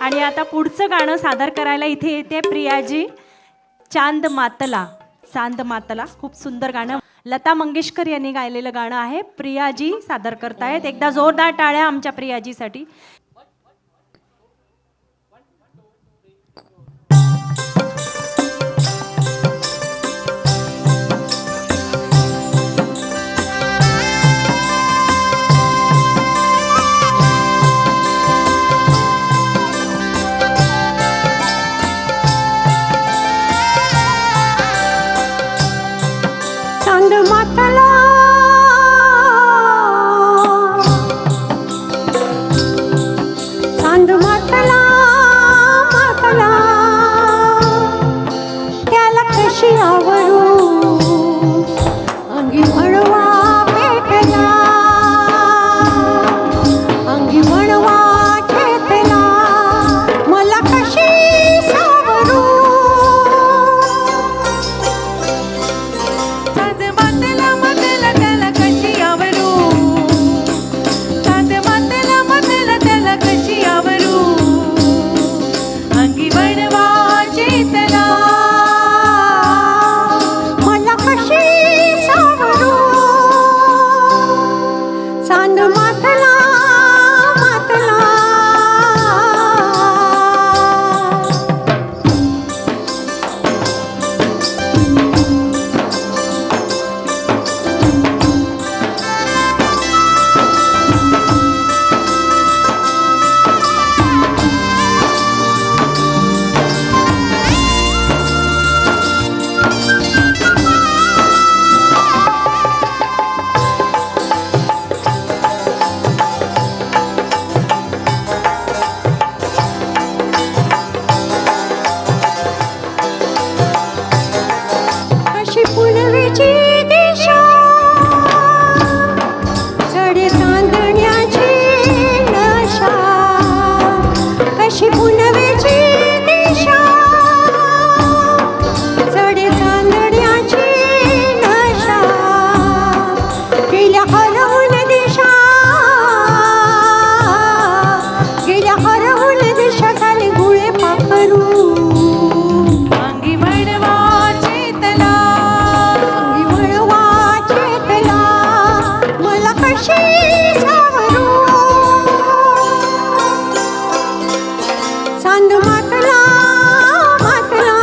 आणि आता पुढचं गाणं सादर करायला इथे येते प्रियाजी. चांद मातला. चांद मातला खूप सुंदर गाणं लता मंगेशकर यांनी गायलेलं गाणं आहे. प्रियाजी सादर करतायत. एकदा जोरदार टाळ्या आमच्या प्रियाजीसाठी. चांद मातला चांद मातला मातला त्याला कशी आवरू अंगी म्हणवा पेटला अंगी म्हणवा चेतला मला कशी सावरू चांद मातला मातला त्याला कशी आवरू चांद मातला मातला त्याला कशी आवरू अंगी वणवा चेतला मला कशी सावरू चांद मातला मातला कशी पुनवेची दिशा चढे चांदण्याची नशा कशी पुनवेची दिशा चढे चांदण्याची नशा गेल्या हरवून दिशा गेल्या हरवून दिशा झाली गुळे पाखरू अंगी वणवा चेतला वळवा चेतला मला कशी सावरू चांद मातला मातला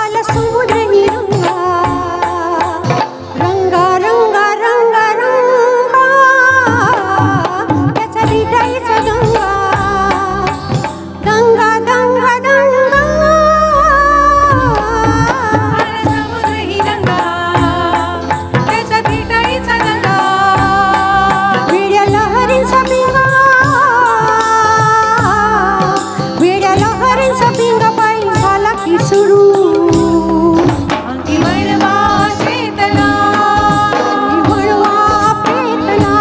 आला समुद्र निरंगा रंगा रंगा रंगा रंगा त्याचा हृदयाचा गंगा गंगा गंगा गंगा समुद्र ही रंगा त्याचा थिटाईचा गंगा वेड्या लहरींचा पिंगा वेड्या लहरींचा पिंगा पायी झाला की सुरू अंगी वणवा चेतला वळवा पेटला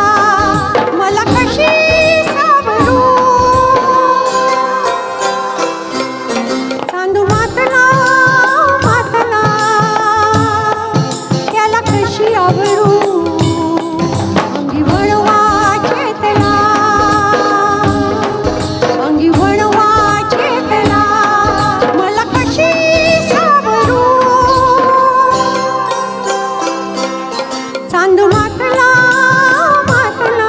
मला कशी सावरू चांदू मातला मातला त्याला कशी आवरू अंगी वळवा चेतला अंगी वळवा चेतला मला कशी सावरू चांद मातला मातला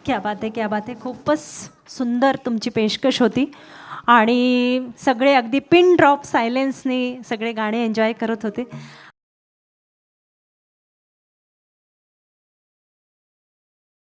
क्या बात आहे, क्या बात आहे. खूपच सुंदर तुमची पेशकश होती आणि सगळे अगदी पिन ड्रॉप सायलेन्सने सगळे गाणे एन्जॉय करत होते.